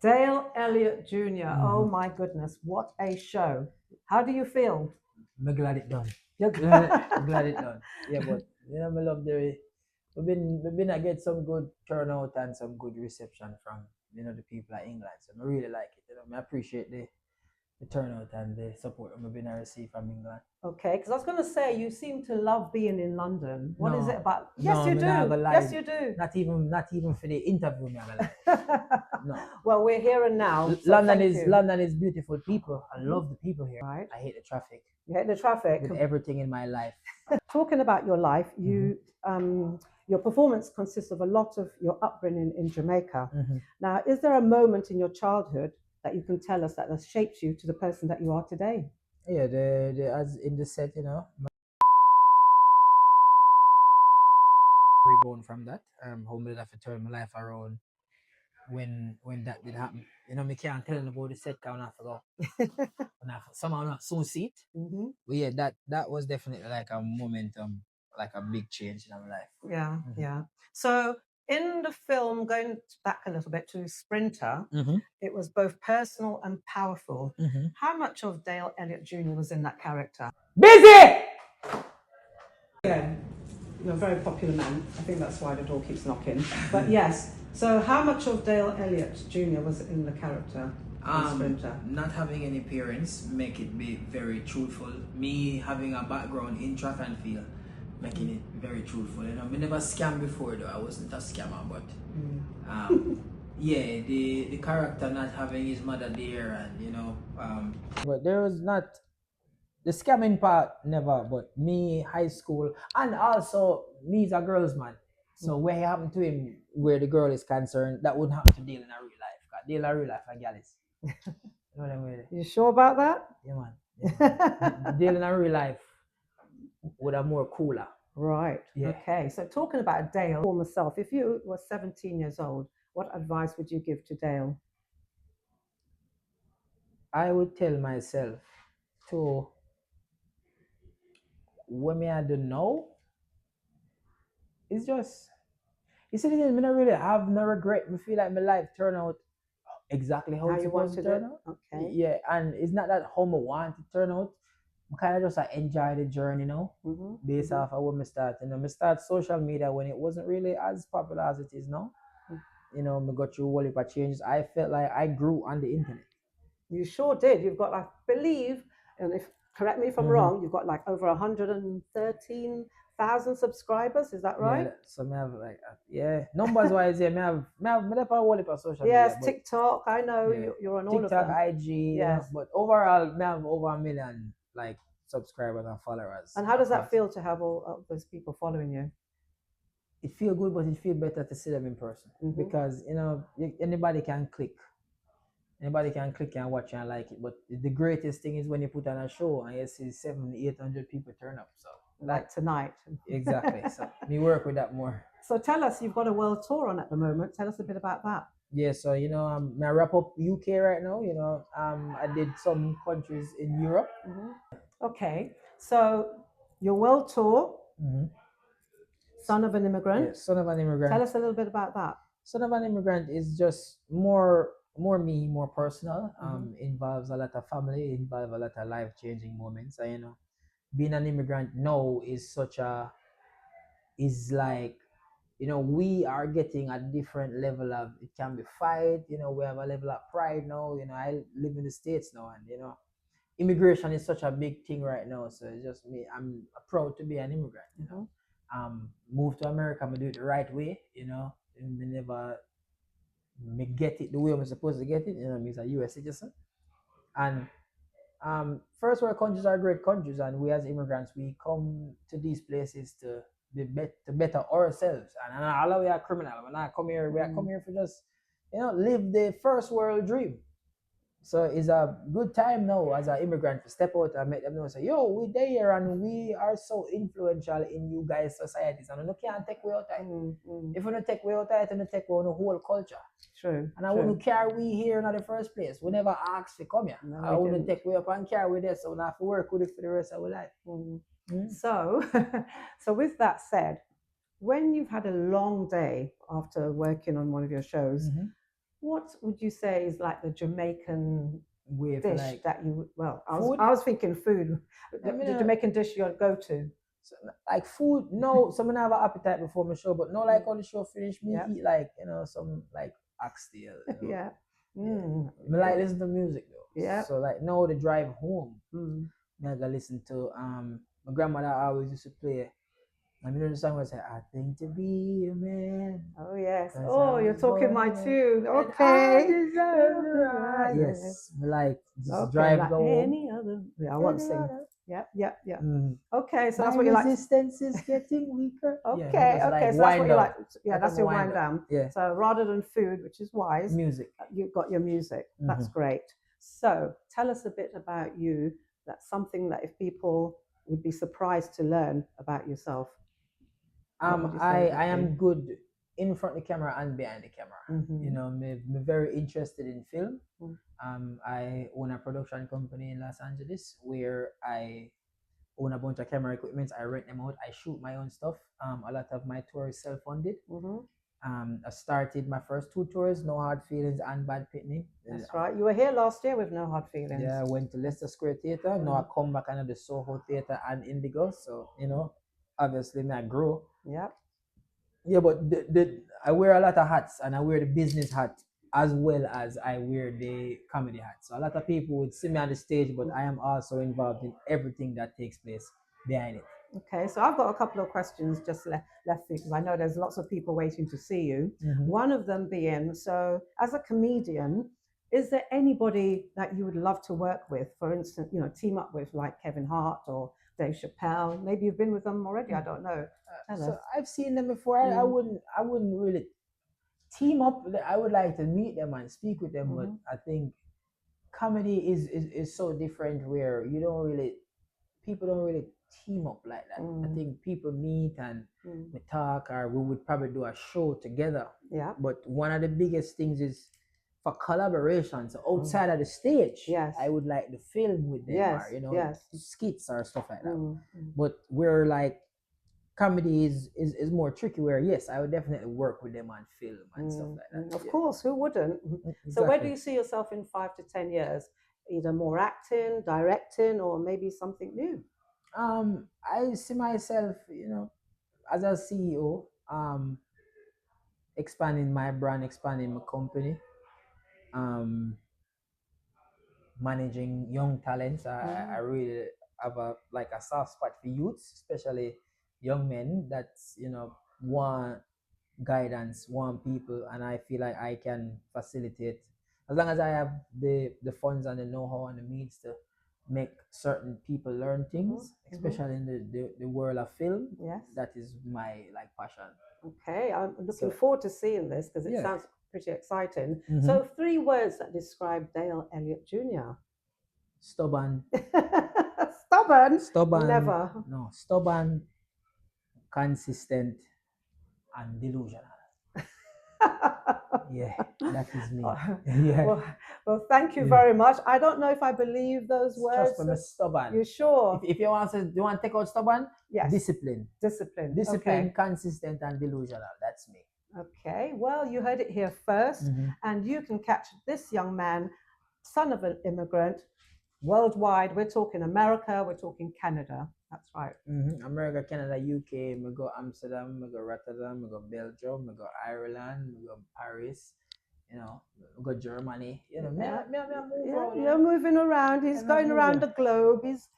Dale Elliott Jr. Oh my goodness, what a show. How do you feel? I'm glad it done. You're I'm glad it done. Yeah, but I love the we've been I get some good turnout and some good reception from the people at England. So I really like it. I appreciate the turnout and the support I've been received from England. Okay, because I was going to say you seem to love being in London. What is it about? Yes, No, you me not do. gonna lie. Yes, you do. Not even for the interview, me gonna lie. No. Well, we're here and now. So London is beautiful people. I love the people here. Right. I hate the traffic. You hate the traffic. With everything in my life. Talking about your life, your performance consists of a lot of your upbringing in Jamaica. Now, is there a moment in your childhood that you can tell us that has shaped you to the person that you are today? Yeah, the as in the set, reborn from that. How me have to turn my life around when that did happen. Me can't tell them about the set count I forgot. And I somehow not soon see it. But yeah, that was definitely like a momentum, like a big change in my life. Yeah, yeah. So in the film, going back a little bit to Sprinter, it was both personal and powerful. How much of Dale Elliott Jr. was in that character? Busy! Yeah, you're a very popular man. I think that's why the door keeps knocking. But yes, so how much of Dale Elliott Jr. was in the character? Sprinter? Not having any parents make it be very truthful. Me having a background in track and field, making it very truthful. Me never scammed before though. I wasn't a scammer, but yeah, the character not having his mother there and but there was not the scamming part never, but me high school and also me is a girl's man. So what happened to him where the girl is concerned, that wouldn't happen to Dale in a real life. Cause Dale in real life a gal is. You know what I mean? You sure about that? Yeah, man. Yeah. Dale in a real life would have more cooler. Right. Yeah. Okay. So talking about Dale, former self, if you were 17 years old, what advice would you give to Dale? I would tell myself to what me I don't know. It's just you see, me not really have no regret. Me feel like my life turned out exactly how it's supposed to turn out. Okay. Yeah, and it's not that how I want to turn out. I kind of just enjoy the journey, based off of when I start. I start social media when it wasn't really as popular as it is now. I got through a whole heap of changes. I felt like I grew on the internet. You sure did. You've got, I believe, and if correct me if I'm wrong, you've got like over 113,000 subscribers. Is that right? Yeah, so I have like numbers wise, yeah, I have a whole heap of social media. Yes, TikTok. I know you're on all of them. TikTok, IG, yes. But overall, I have over 1 million like subscribers and followers. And how does that feel to have all of those people following you? It feels good, but it feels better to see them in person because anybody can click. Anybody can click and watch and like it, but the greatest thing is when you put on a show and you see 700-800 people turn up. So like tonight. Exactly. So we work with that more. So tell us, you've got a world tour on at the moment. Tell us a bit about that. Yeah, so I wrap up UK right now. I did some countries in Europe. Okay, so your world tour, Son of an Immigrant. Yeah, Son of an Immigrant. Tell us a little bit about that. Son of an Immigrant is just more me, more personal. Involves a lot of family, involves a lot of life-changing moments. And being an immigrant now is like, we are getting a different level of, it can be fight, we have a level of pride now. I live in the States now, and immigration is such a big thing right now. So it's just me, I'm proud to be an immigrant. Move to America, I do it the right way. Me get it the way I'm supposed to get it. Me as a US citizen. And first world countries are great countries, and we as immigrants, we come to these places to better ourselves. And all we are criminal. When I come here, we are come here for just live the first world dream. So it's a good time now as an immigrant to step out and make them know, say, yo, we there and we are so influential in you guys' societies, and you can't take away out time. If you don't take away out time, you take away the whole culture. True. And I wouldn't care we here in the first place. We never asked to come here. No, I wouldn't take way up and carry with this, so we have to work with it for the rest of our life. So with that said, when you've had a long day after working on one of your shows, What would you say is like the Jamaican With dish like that you, well, food. I was thinking food. I mean, The Jamaican dish you'd go to. so, like food. No, someone have an appetite before my show, but no, like on the show finish, me Yep. eat like some like oxtail. Yeah. Yeah. Mm. Me like listen to music though. Yeah. So like now the drive home, Mm. me I go listen to my grandmother always used to play. I mean the song was like I think to be a man. Oh yes. 'Cause I Oh, you're was talking born my a man, tune. and I Okay. deserve the right. Yes, me like just Okay, drive like go home. any other. Yeah, I won't Any sing. other. Yep, yep, yep. Mm. Okay, so My that's what you like. resistance is getting weaker. Yeah, me Okay, just okay, like so that's what wind you up. like. Yeah, Like that's I'm a your wind wind up. down. Yeah. So rather than food, which is wise, Music. you've got your music. That's Mhm. great. So tell us a bit about you. That's something that if people would be surprised to learn about yourself. What would you say it would I be? am good in front of the camera and behind the camera. Mhm. You know, me very interested in film. Mm. I own a production company in Los Angeles where I own a bunch of camera equipment. I rent them out. I shoot my own stuff. A lot of my tour is self-funded. Mhm. I started my first 2 tours, No Hard Feelings and Bad Pitney. That's right. You were here last year with No Hard Feelings. Yeah, I went to Leicester Square Theatre. Now I come back under the Soho Theatre and Indigo. So, you know, obviously me I grow. Yep. Yeah, but I wear a lot of hats and I wear the business hat as well as I wear the comedy hat. So a lot of people would see me on the stage, but I am also involved in everything that takes place behind it. Okay, so I've got a couple of questions just left because I know there's lots of people waiting to see you. Mhm. One of them being, so as a comedian, is there anybody that you would love to work with? For instance, you know, team up with like Kevin Hart or Dave Chappelle. Maybe you've been with them already. I don't know. Tell So us. I've seen them before. I wouldn't really team up. I would like to meet them and speak with them, but I think comedy is so different where you don't really people don't really team up like that. I think people meet and we talk or we would probably do a show together. Yeah. But one of the biggest things is for collaboration. So outside of the stage, Yes. I would like to film with them Yes. or Yes. skits or stuff like that. But we're like comedy is more tricky where yes, I would definitely work with them on film and stuff like that. Of course, who wouldn't? So where do you see yourself in 5 to 10 years? Either more acting, directing, or maybe something new? I see myself, as a CEO, expanding my brand, expanding my company, um, managing young talents. I really have a soft spot for youths, especially young men that's want guidance, want people, and I feel like I can facilitate as long as I have the funds and the know-how and the means to make certain people learn things, especially in the world of film. Yes. That is my passion. Okay, I'm looking forward to seeing this because it sounds pretty exciting. So 3 words that describe Dale Elliott Jr. Stubborn. Stubborn. Stubborn. Never. No, stubborn, consistent, and delusional. Yeah, that is me. Yeah. Well, thank you very much. I don't know if I believe those words. Trust me, I'm stubborn. You sure? If you want to take out stubborn, yes. Discipline. Discipline, okay. Consistent, and delusional. That's me. Okay, well, you heard it here first, and you can catch this young man, son of an immigrant, worldwide. We're talking America, we're talking Canada. That's right. America, Canada, UK, we go Amsterdam, we go Rotterdam, we go Belgium, we go Ireland, we go Paris, we go Germany. You're moving around. He's going around the globe. He's,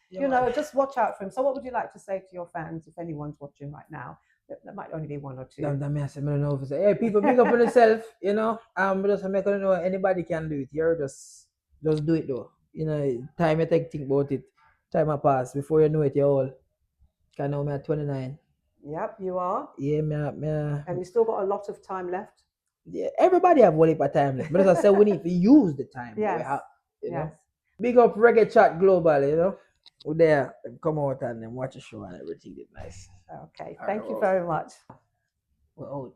just watch out for him. So what would you like to say to your fans, if anyone's watching right now? There might only be 1 or 2. I don't know if hey, people, big up on yourself, just make you know anybody can do it. You're just do it though. Time you think about it. Time I pass before you know it, you're all. Can now me at 29. Yep, you are. Yeah, and you still got a lot of time left. Yeah, everybody have one heap of time left. But as I said, we need to use the time that we have. You know? Big up Reggae Chat Global, We're there, come out and watch a show and everything is nice. Okay, thank you very much. We're out.